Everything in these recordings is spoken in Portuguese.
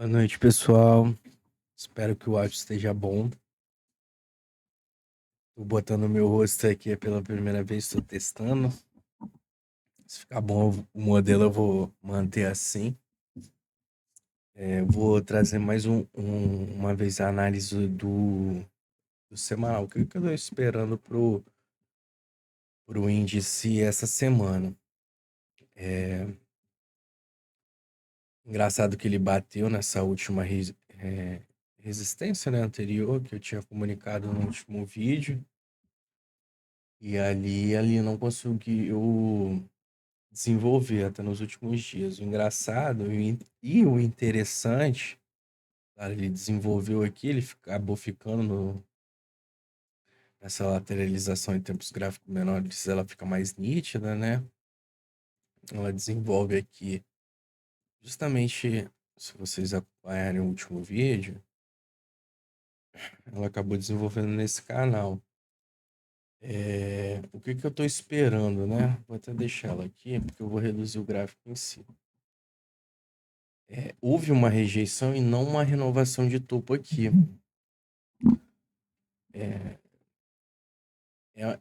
Boa noite, pessoal. Espero que o áudio esteja bom. Tô botando meu rosto aqui pela primeira vez, estou testando. Se ficar bom o modelo, eu vou manter assim. Vou trazer mais uma vez a análise do semanal. O que eu estou esperando pro índice essa semana? Engraçado que ele bateu nessa última resistência, né, anterior, que eu tinha comunicado no último vídeo. E ali não conseguiu desenvolver até nos últimos dias. O engraçado e o interessante, claro, ele desenvolveu aqui, ele acabou ficando nessa lateralização em tempos gráficos menores, ela fica mais nítida, né? Ela desenvolve aqui, justamente, se vocês acompanharem o último vídeo, ela acabou desenvolvendo nesse canal. O que eu estou esperando, né? Vou até deixar ela aqui, porque eu vou reduzir o gráfico em si. Houve uma rejeição e não uma renovação de topo aqui. É,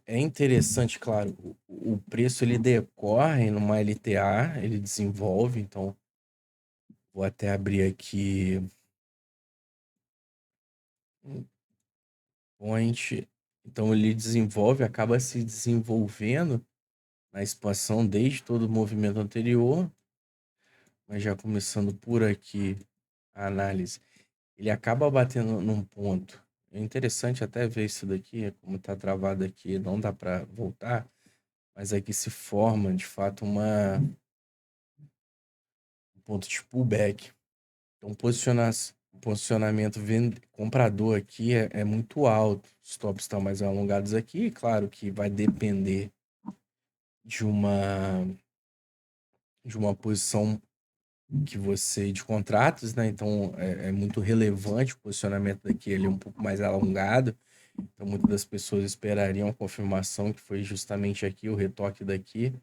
é interessante, claro, o preço ele decorre numa LTA, ele desenvolve, então vou até abrir aqui um point. Então ele desenvolve, acaba se desenvolvendo na expansão desde todo o movimento anterior, mas já começando por aqui a análise, ele acaba batendo num ponto. É interessante até ver isso daqui, como está travado aqui, não dá para voltar, mas aqui se forma de fato um ponto de pullback. Então, o posicionamento comprador aqui é muito alto. Os tops estão mais alongados aqui. Claro que vai depender de uma posição de contratos, né? Então, é muito relevante o posicionamento daqui, ele é um pouco mais alongado. Então, muitas das pessoas esperariam a confirmação que foi justamente aqui, o retoque daqui,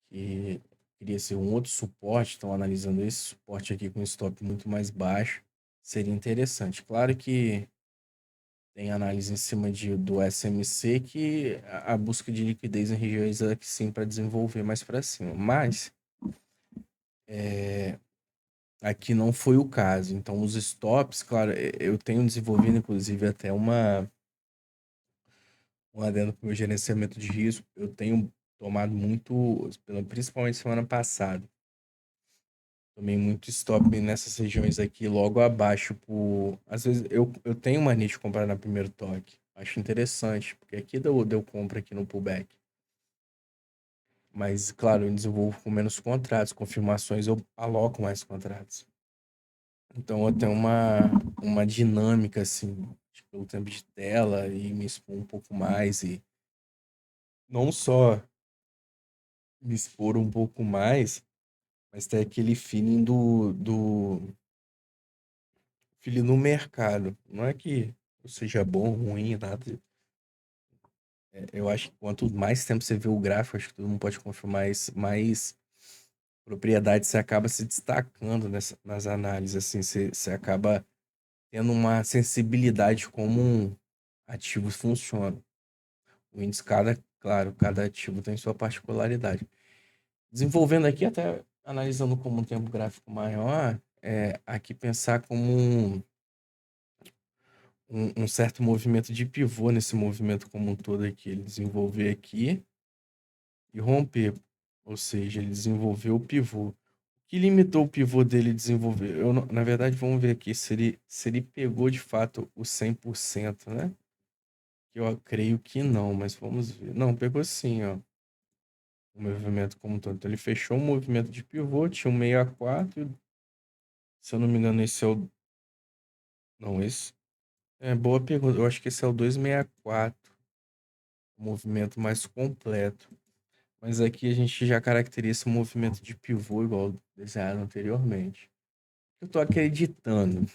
que queria ser um outro suporte. Estão analisando esse suporte aqui com stop muito mais baixo. Seria interessante. Claro que tem análise em cima do SMC que a busca de liquidez em regiões aqui sim para desenvolver mais para cima. Mas aqui não foi o caso. Então os stops, claro, eu tenho desenvolvido inclusive até um adendo para o meu gerenciamento de risco. Eu tenho tomado muito, principalmente semana passada. Tomei muito stop nessas regiões aqui, logo abaixo. Às vezes eu tenho mania de comprar na primeiro toque. Acho interessante, porque aqui deu compra aqui no pullback. Mas, claro, eu desenvolvo com menos contratos. Confirmações eu aloco mais contratos. Então eu tenho uma dinâmica, assim, pelo tempo de tela e me expor um pouco mais. E não só me expor um pouco mais, mas ter aquele feeling do feeling no mercado. Não é que seja bom, ruim, nada. Eu acho que quanto mais tempo você vê o gráfico, acho que todo mundo pode confirmar isso, mais propriedade você acaba se destacando nas análises, assim, você acaba tendo uma sensibilidade como ativos funcionam. O índice, claro, cada ativo tem sua particularidade. Desenvolvendo aqui, até analisando como um tempo gráfico maior, aqui pensar como um certo movimento de pivô nesse movimento como um todo aqui. Ele desenvolver aqui e romper. Ou seja, ele desenvolveu o pivô. O que limitou o pivô dele desenvolver? Na verdade, vamos ver aqui se ele pegou de fato o 100%, né? Eu creio que não, mas vamos ver. Não, pegou sim, ó. O movimento como um todo. Então, ele fechou um movimento de pivô, tinha um 64. Se eu não me engano, esse é o. Não, esse. É boa pergunta. Eu acho que esse é o 264. O movimento mais completo. Mas aqui a gente já caracteriza o movimento de pivô igual desenhado anteriormente. Eu estou acreditando.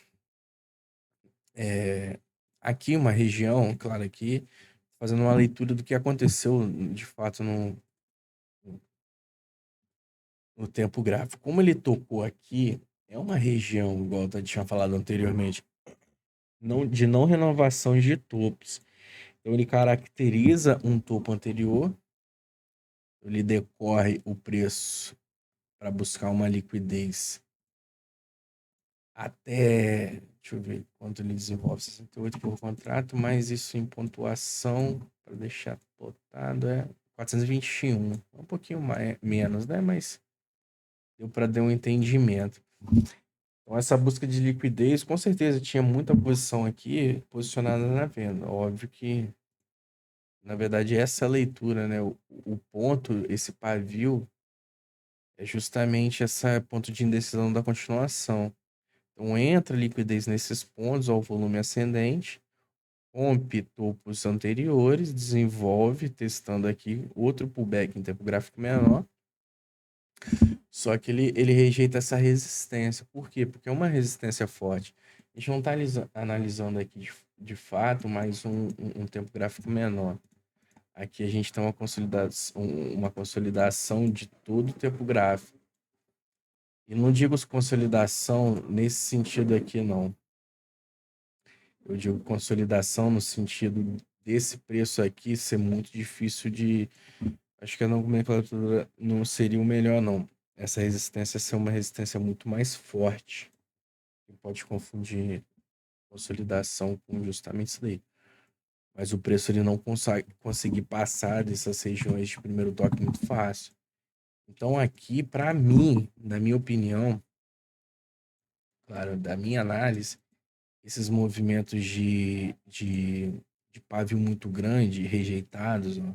Aqui uma região, claro, aqui, fazendo uma leitura do que aconteceu de fato no tempo gráfico. Como ele tocou aqui, é uma região, igual eu tinha falado anteriormente, de não renovação de topos. Então ele caracteriza um topo anterior, ele decorre o preço para buscar uma liquidez até, deixa eu ver quanto ele desenvolve, 68 por contrato, mas isso em pontuação, para deixar plotado, é 421. Um pouquinho mais, menos, né? Mas deu para dar um entendimento. Então, essa busca de liquidez, com certeza, tinha muita posição aqui posicionada na venda. Óbvio que, na verdade, essa leitura, né? O ponto, esse pavio, é justamente esse ponto de indecisão da continuação. Então, entra liquidez nesses pontos ao volume ascendente, rompe topos anteriores, desenvolve, testando aqui outro pullback em tempo gráfico menor. Só que ele rejeita essa resistência. Por quê? Porque é uma resistência forte. A gente não está analisando aqui de fato mais um tempo gráfico menor. Aqui a gente tem uma consolidação de todo o tempo gráfico. E não digo consolidação nesse sentido aqui, não. Eu digo consolidação no sentido desse preço aqui ser muito difícil de. Acho que a nomenclatura não seria o melhor, não. Essa resistência ser uma resistência muito mais forte. Pode confundir consolidação com justamente isso daí. Mas o preço ele não consegue conseguir passar dessas regiões de primeiro toque muito fácil. Então aqui, para mim, na minha opinião, claro, da minha análise, esses movimentos de pavio muito grande, rejeitados, ó.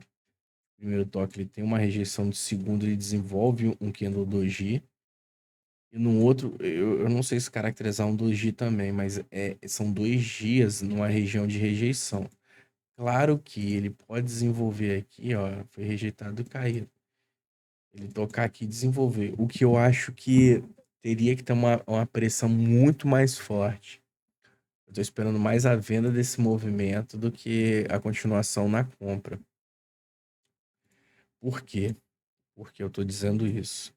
Primeiro toque ele tem uma rejeição, de segundo ele desenvolve um candle doji. E no outro, eu não sei se caracterizar um doji também, mas são 2 dias numa região de rejeição. Claro que ele pode desenvolver aqui, ó, foi rejeitado e caído. Ele tocar aqui e desenvolver. O que eu acho que teria que ter uma pressão muito mais forte. Eu tô esperando mais a venda desse movimento do que a continuação na compra. Por quê? Porque eu tô dizendo isso.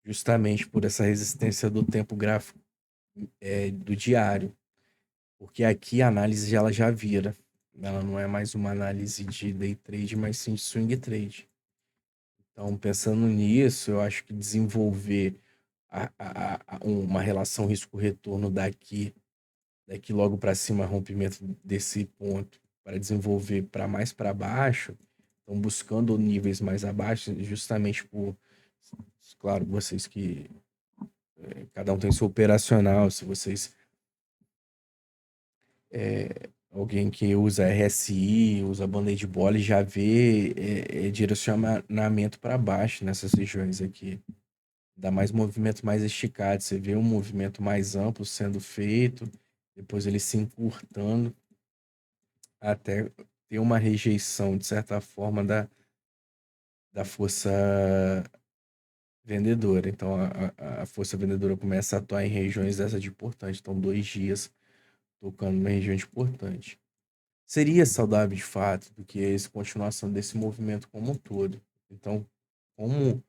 Justamente por essa resistência do tempo gráfico do diário. Porque aqui a análise ela já vira. Ela não é mais uma análise de day trade, mas sim de swing trade. Então, pensando nisso, eu acho que desenvolver uma relação risco-retorno daqui logo para cima, rompimento desse ponto, para desenvolver para mais para baixo, estão buscando níveis mais abaixo, justamente por, claro, vocês que cada um tem seu operacional, se vocês alguém que usa RSI, usa band-aid bola, já vê direcionamento para baixo nessas regiões aqui. Dá mais movimentos mais esticados. Você vê um movimento mais amplo sendo feito, depois ele se encurtando até ter uma rejeição, de certa forma, da força vendedora. Então, a força vendedora começa a atuar em regiões dessa de importante. Então, 2 dias tocando uma região de importante. Seria saudável de fato do que essa continuação desse movimento como um todo. Então, como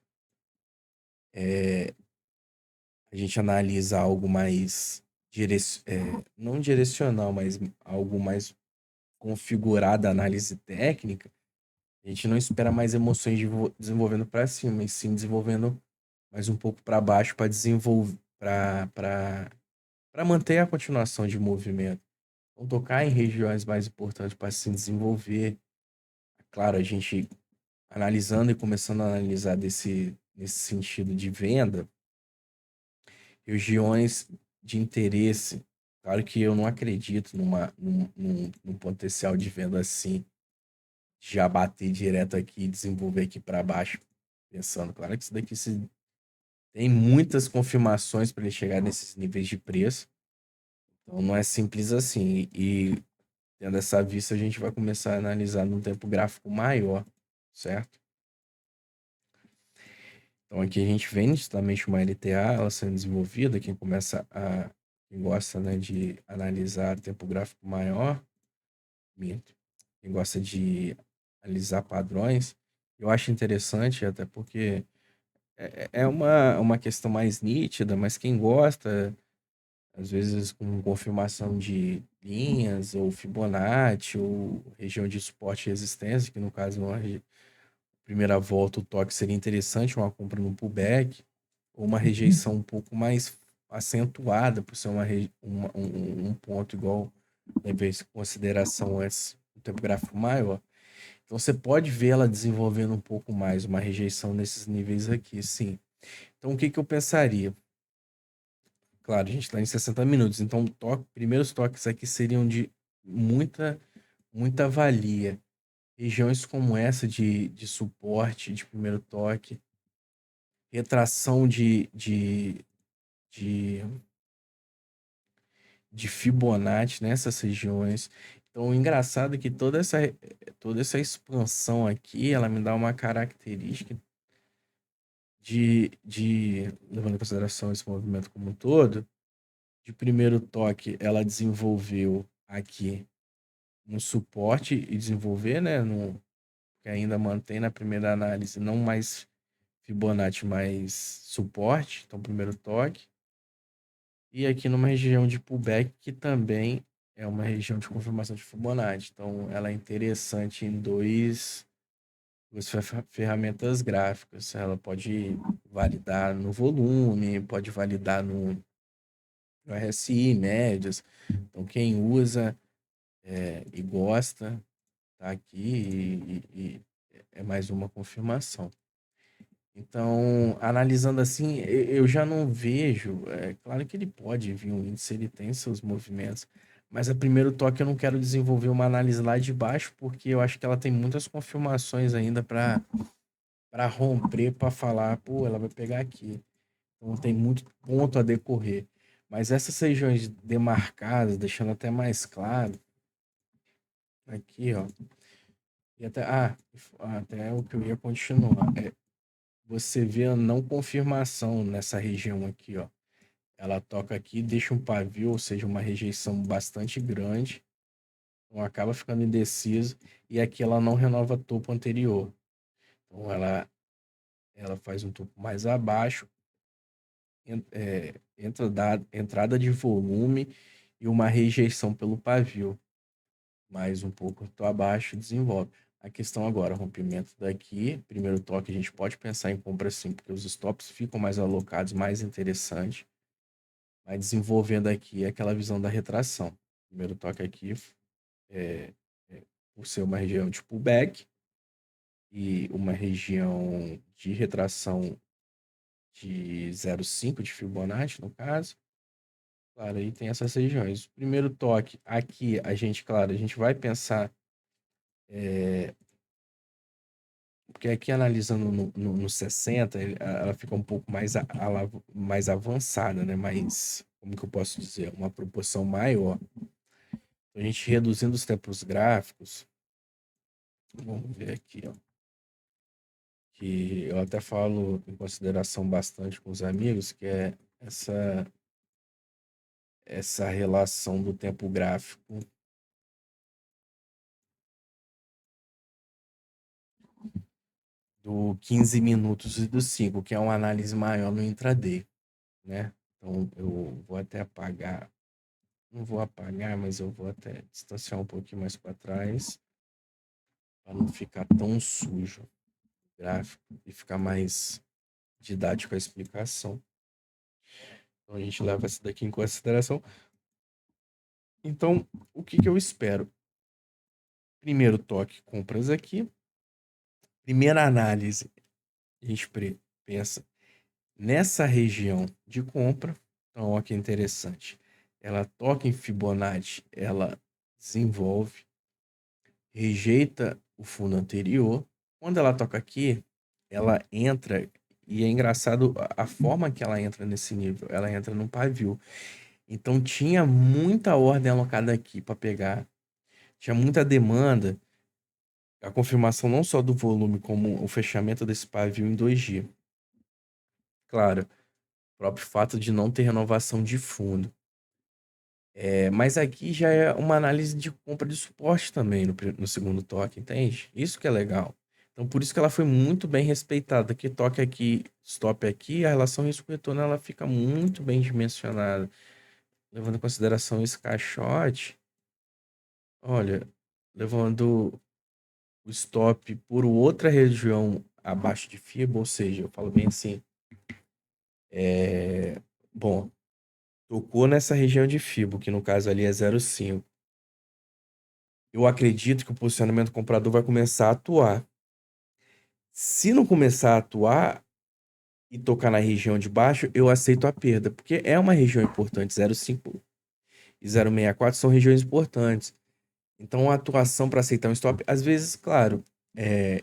a gente analisa algo mais não direcional, mas algo mais configurado, a análise técnica, a gente não espera mais emoções desenvolvendo para cima, e sim desenvolvendo mais um pouco para baixo para desenvolver, para manter a continuação de movimento. Então, tocar em regiões mais importantes para se desenvolver. Claro, a gente analisando e começando a analisar nesse sentido de venda, regiões de interesse. Claro que eu não acredito num potencial de venda assim, já bater direto aqui e desenvolver aqui para baixo, pensando. Claro que isso daqui tem muitas confirmações para ele chegar nesses níveis de preço. Então não é simples assim. E tendo essa vista, a gente vai começar a analisar num tempo gráfico maior, certo? Então aqui a gente vê nitidamente uma LTA, ela sendo desenvolvida, quem gosta, né, de analisar tempo gráfico maior, minto. Quem gosta de analisar padrões, eu acho interessante, até porque é uma questão mais nítida, mas quem gosta, às vezes com confirmação de linhas, ou Fibonacci, ou região de suporte e resistência, que no caso, primeira volta, o toque seria interessante, uma compra no pullback, ou uma rejeição um pouco mais acentuada, por ser um ponto igual, levei em consideração antes, um tempo gráfico maior. Então você pode ver ela desenvolvendo um pouco mais, uma rejeição nesses níveis aqui, sim. Então o que que eu pensaria? Claro, a gente está em 60 minutos, então primeiros toques aqui seriam de muita, muita valia. Regiões como essa de suporte, de primeiro toque, retração de, de Fibonacci nessas regiões. Então, o engraçado é que toda essa expansão aqui, ela me dá uma característica levando em consideração esse movimento como um todo, de primeiro toque, ela desenvolveu aqui um suporte e desenvolver, né, que ainda mantém na primeira análise, não mais Fibonacci, mais suporte, então primeiro toque. E aqui numa região de pullback, que também é uma região de confirmação de Fibonacci. Então, ela é interessante em duas ferramentas gráficas. Ela pode validar no volume, pode validar no RSI, médias. Então, quem usa e gosta, tá aqui e é mais uma confirmação. Então, analisando assim, eu já não vejo. É claro que ele pode vir um índice, ele tem seus movimentos, mas a primeiro toque eu não quero desenvolver uma análise lá de baixo, porque eu acho que ela tem muitas confirmações ainda para romper, para falar, pô, ela vai pegar aqui. Então tem muito ponto a decorrer. Mas essas regiões demarcadas, deixando até mais claro, aqui, ó, e até o que eu ia continuar. Você vê a não confirmação nessa região aqui, ó. Ela toca aqui, deixa um pavio, ou seja, uma rejeição bastante grande. Então acaba ficando indeciso. E aqui ela não renova topo anterior. Então ela faz um topo mais abaixo, entrada de volume e uma rejeição pelo pavio. Mais um pouco abaixo, desenvolve. A questão agora, rompimento daqui, primeiro toque, a gente pode pensar em compra sim, porque os stops ficam mais alocados, mais interessante. Vai desenvolvendo aqui aquela visão da retração. Primeiro toque aqui, é, por ser uma região de pullback e uma região de retração de 0,5 de Fibonacci, no caso. Claro, aí tem essas regiões. Primeiro toque, aqui claro, a gente vai pensar, porque aqui analisando no 60, ela fica um pouco mais avançada, né? Mais, como que eu posso dizer? Uma proporção maior. A gente reduzindo os tempos gráficos, vamos ver aqui, ó, que eu até falo em consideração bastante com os amigos, que é essa relação do tempo gráfico do 15 minutos e do 5, que é uma análise maior no intraday, né? Então eu vou até apagar, não vou apagar, mas eu vou até distanciar um pouquinho mais para trás, para não ficar tão sujo o gráfico e ficar mais didático a explicação. Então a gente leva isso daqui em consideração. Então, o que que eu espero? Primeiro toque, compras aqui. Primeira análise, a gente pensa nessa região de compra. Então, olha que interessante. Ela toca em Fibonacci, ela desenvolve, rejeita o fundo anterior. Quando ela toca aqui, ela entra, e é engraçado a forma que ela entra nesse nível. Ela entra no pavio. Então, tinha muita ordem alocada aqui para pegar. Tinha muita demanda. A confirmação não só do volume, como o fechamento desse pavio em 2G. Claro, o próprio fato de não ter renovação de fundo. Mas aqui já é uma análise de compra de suporte também no segundo toque, entende? Isso que é legal. Então, por isso que ela foi muito bem respeitada. Que toque aqui, stop aqui, a relação risco-retorno ela fica muito bem dimensionada. Levando em consideração esse caixote, olha, levando o stop por outra região abaixo de FIBA, ou seja, eu falo bem assim, bom, tocou nessa região de FIBA, que no caso ali é 0,5. Eu acredito que o posicionamento comprador vai começar a atuar. Se não começar a atuar e tocar na região de baixo, eu aceito a perda, porque é uma região importante. 0,5 e 0,64 são regiões importantes. Então, a atuação para aceitar um stop, às vezes, claro,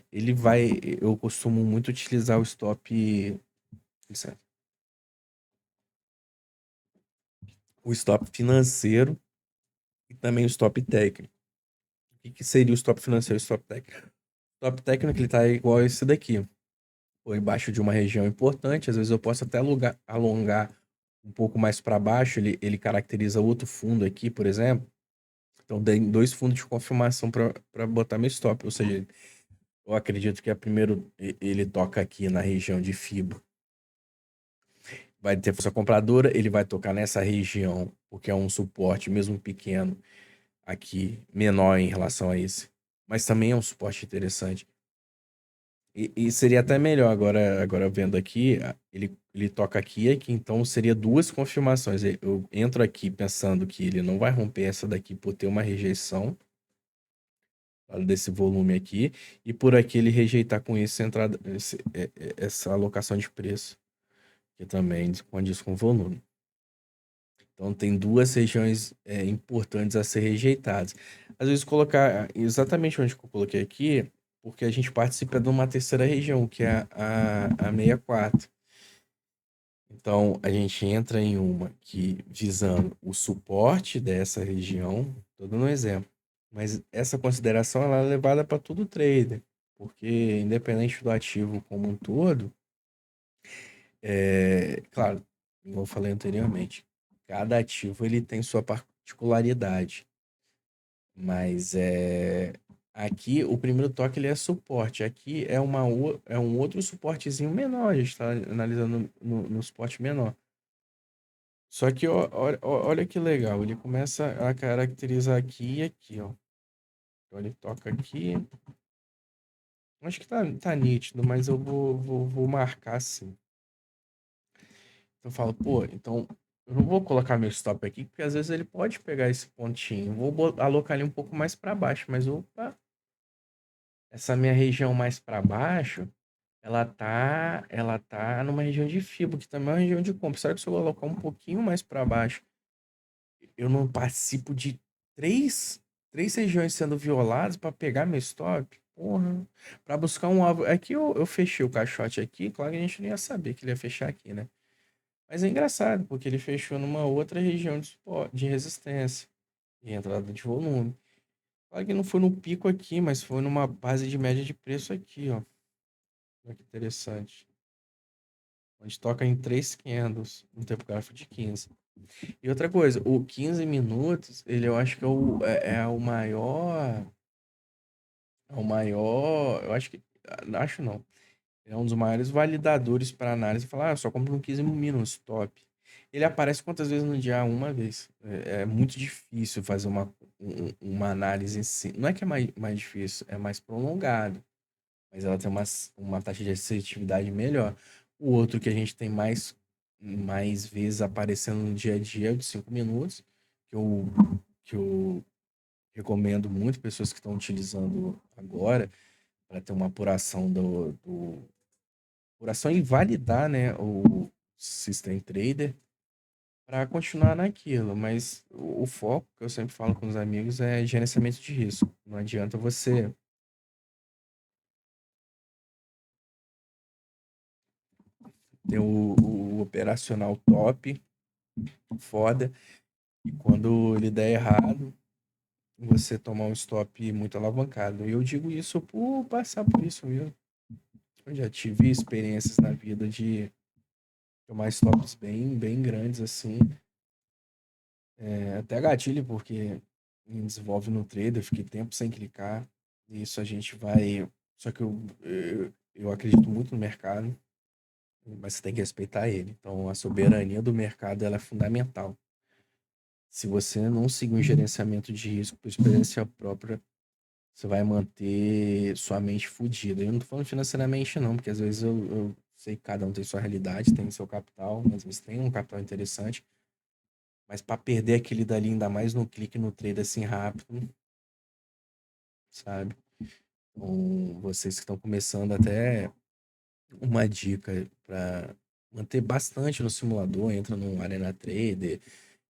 ele vai. Eu costumo muito utilizar o stop. Licença. O stop financeiro e também o stop técnico. O que seria o stop financeiro e o stop técnico? O stop técnico ele está igual a esse daqui. Ou embaixo de uma região importante, às vezes eu posso até alongar um pouco mais para baixo. Ele caracteriza outro fundo aqui, por exemplo. Então, tem dois fundos de confirmação para botar meu stop. Ou seja, eu acredito que primeiro ele toca aqui na região de FIBA. Vai ter força compradora, ele vai tocar nessa região, porque é um suporte, mesmo pequeno, aqui, menor em relação a esse. Mas também é um suporte interessante. E seria até melhor agora vendo aqui, ele toca aqui e aqui, então seria duas confirmações. Eu entro aqui pensando que ele não vai romper essa daqui por ter uma rejeição desse volume aqui, e por aqui ele rejeitar com isso essa alocação de preço, que também condiz com o volume. Então tem duas regiões importantes a ser rejeitadas. Às vezes colocar exatamente onde eu coloquei aqui, porque a gente participa de uma terceira região, que é a 64. Então a gente entra em uma que visando o suporte dessa região, tô dando um exemplo. Mas essa consideração ela é levada para todo trader, porque independente do ativo como um todo, claro, como eu falei anteriormente, cada ativo ele tem sua particularidade, mas aqui o primeiro toque ele é suporte, aqui é um outro suportezinho menor, a gente está analisando no suporte menor. Só que olha que legal, ele começa a caracterizar aqui e aqui, ó. Então ele toca aqui. Acho que tá nítido, mas eu vou marcar assim. Então eu falo, pô, então eu não vou colocar meu stop aqui, porque às vezes ele pode pegar esse pontinho. Vou alocar ele um pouco mais para baixo, mas opa, essa minha região mais para baixo, ela tá numa região de fibra, que também é uma região de compra. Será que se eu colocar um pouquinho mais para baixo, eu não participo de três regiões sendo violadas para pegar meu stop? Porra, para buscar um alvo. Aqui eu fechei o caixote aqui, claro que a gente não ia saber que ele ia fechar aqui, né? Mas é engraçado, porque ele fechou numa outra região de resistência e entrada de volume. Claro que não foi no pico aqui, mas foi numa base de média de preço aqui, ó. Olha que interessante. Onde toca em 3 candles, no tempo gráfico de 15. E outra coisa, o 15 minutos, ele eu acho que é o maior. É o maior. Eu acho que. Acho não. É um dos maiores validadores para análise. Falar, só compra um 15 minutos, top. Ele aparece quantas vezes no dia? Uma vez. É muito difícil fazer uma análise em si. Não é que é mais difícil, é mais prolongado. Mas ela tem uma taxa de assertividade melhor. O outro que a gente tem mais vezes aparecendo no dia a dia é o de 5 minutos, que eu recomendo muito pessoas que estão utilizando agora para ter uma apuração apuração e validar, né, o System Trader para continuar naquilo, mas o foco que eu sempre falo com os amigos é gerenciamento de risco. Não adianta você ter o operacional top, foda, e quando ele der errado, você tomar um stop muito alavancado. E eu digo isso por passar por isso mesmo. Eu já tive experiências na vida de tomar stops bem grandes assim. Até gatilho, porque me desenvolve no trader, eu fiquei tempo sem clicar. E isso a gente vai Só que eu acredito muito no mercado, mas você tem que respeitar ele. Então, a soberania do mercado ela é fundamental. Se você não seguir um gerenciamento de risco por experiência própria, você vai manter sua mente fodida. Eu não tô falando financeiramente, não, porque às vezes eu sei que cada um tem sua realidade, tem seu capital, às vezes tem um capital interessante, mas para perder aquele dali, ainda mais no clique no trade assim rápido, sabe? Então, vocês que estão começando, até uma dica para manter bastante no simulador, entra no Arena Trader,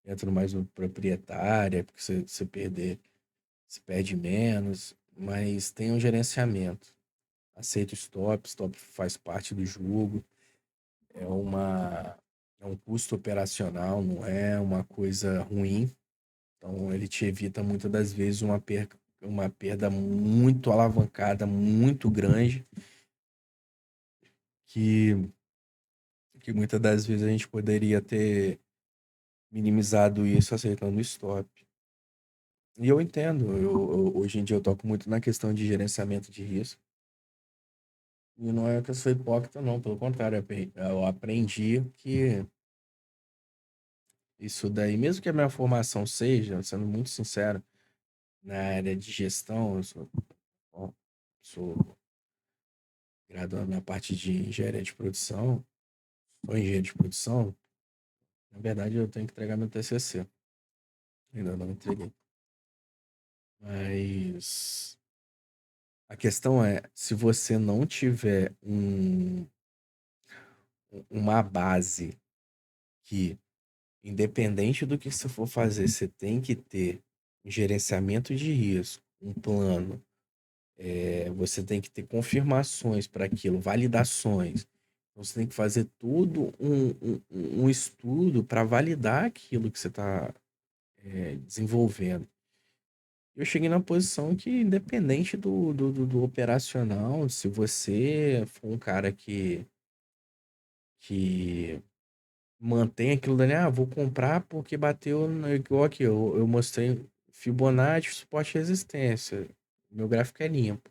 entra mais no proprietária, porque você perder, se perde menos, mas tem um gerenciamento. Aceita o stop, stop faz parte do jogo, é uma é um custo operacional, não é uma coisa ruim. Então ele te evita muitas das vezes uma perda muito alavancada, muito grande, que, que muitas das vezes a gente poderia ter minimizado isso aceitando o stop. E eu entendo, hoje em dia eu toco muito na questão de gerenciamento de risco. E não é que eu sou hipócrita, não, pelo contrário, eu aprendi que isso daí, mesmo que a minha formação seja, sendo muito sincero, na área de gestão, ó, sou graduado na parte de engenharia de produção, sou engenheiro de produção, na verdade eu tenho que entregar meu TCC, ainda não entreguei. Mas a questão é, se você não tiver uma base que, independente do que você for fazer, você tem que ter um gerenciamento de risco, um plano, você tem que ter confirmações para aquilo, validações. Então, você tem que fazer todo um estudo para validar aquilo que você está desenvolvendo. Eu cheguei na posição que, independente do operacional, se você for um cara que mantém aquilo dali, vou comprar porque bateu igual aqui, eu mostrei Fibonacci, suporte e resistência. Meu gráfico é limpo.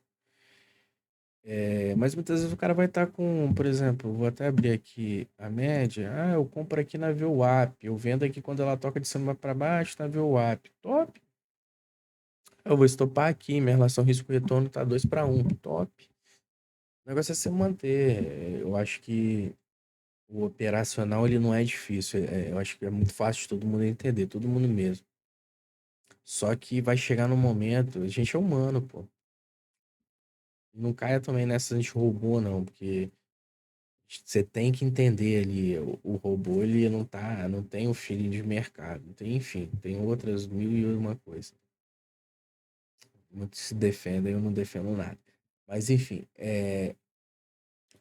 Mas muitas vezes o cara vai estar com, por exemplo, vou até abrir aqui a média. Eu compro aqui na VWAP, eu vendo aqui quando ela toca de cima para baixo na VWAP. Top. Eu vou estopar aqui, minha relação risco-retorno tá 2 para 1. Top. O negócio é se manter. Eu acho que o operacional ele não é difícil. Eu acho que é muito fácil de todo mundo entender, todo mundo mesmo. Só que vai chegar no momento, a gente é humano, pô. Não caia também nessa de robô, não, porque você tem que entender ali, o robô ele não tem o feeling de mercado, tem, enfim, tem outras mil e uma coisa. Muitos se defendem, eu não defendo nada. Mas enfim,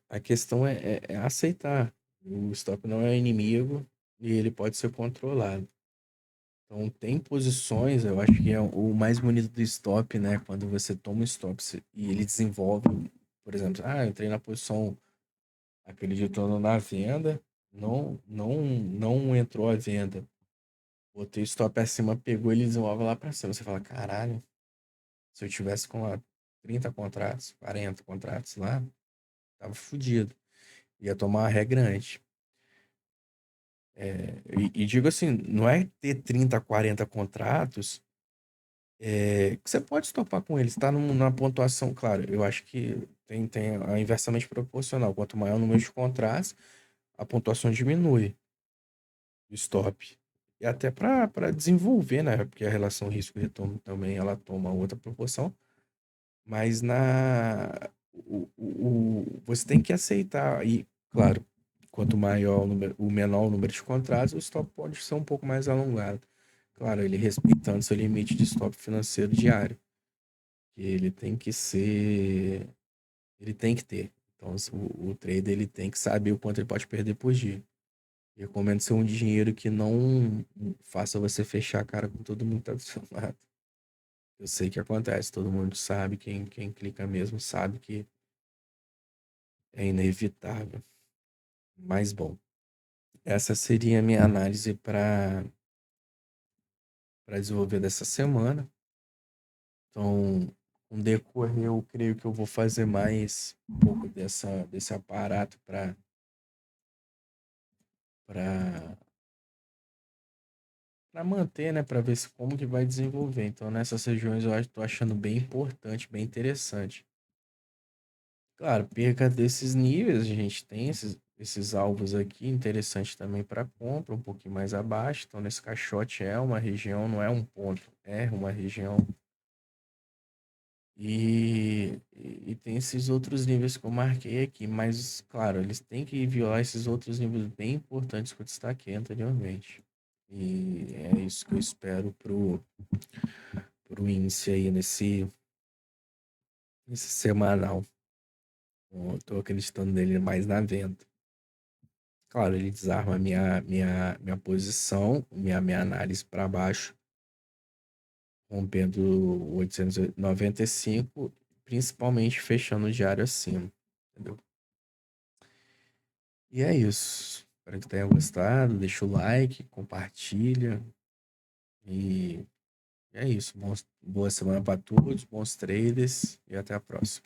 a questão é aceitar. O stop não é inimigo e ele pode ser controlado. Então tem posições, eu acho que é o mais bonito do stop, né? Quando você toma um stop e ele desenvolve, por exemplo, eu entrei na posição acreditando na venda, não entrou a venda. Botei o stop acima, pegou, ele desenvolve lá pra cima. Você fala, caralho, se eu tivesse com 30 contratos, 40 contratos lá, tava fudido. Ia tomar uma ré grande. E digo assim, não é ter 30, 40 contratos que você pode estopar com eles. Tá na pontuação, claro. Eu acho que tem a inversamente proporcional. Quanto maior o número de contratos, a pontuação diminui. Stop. E até para desenvolver, né? Porque a relação risco-retorno também ela toma outra proporção. Mas você tem que aceitar. E, claro, quanto maior o menor o número de contratos, o stop pode ser um pouco mais alongado. Claro, ele respeitando seu limite de stop financeiro diário. Que ele tem que ser. Ele tem que ter. Então, o trader ele tem que saber o quanto ele pode perder por dia. Eu recomendo ser um dinheiro que não faça você fechar a cara com todo mundo que tá do seu lado. Eu sei que acontece, todo mundo sabe, quem clica mesmo sabe que é inevitável. Mas bom, essa seria a minha análise para desenvolver dessa semana. Então, Com o decorrer, eu creio que eu vou fazer mais um pouco desse aparato para manter, né? Para ver se como que vai desenvolver. Então, nessas regiões eu tô achando bem importante, bem interessante. Claro, perca desses níveis, a gente tem esses alvos aqui, interessante também para compra, um pouquinho mais abaixo. Então, nesse caixote é uma região, não é um ponto, é uma região. E tem esses outros níveis que eu marquei aqui, mas, claro, eles têm que violar esses outros níveis bem importantes que eu destaquei anteriormente. E é isso que eu espero pro índice aí nesse semanal. Eu tô acreditando nele mais na venda. Claro, ele desarma minha posição, minha análise para baixo, rompendo o 895, principalmente fechando o diário acima, entendeu? E é isso. Espero que tenha gostado. Deixa o like, compartilha. E é isso. Boa semana para todos, bons traders e até a próxima.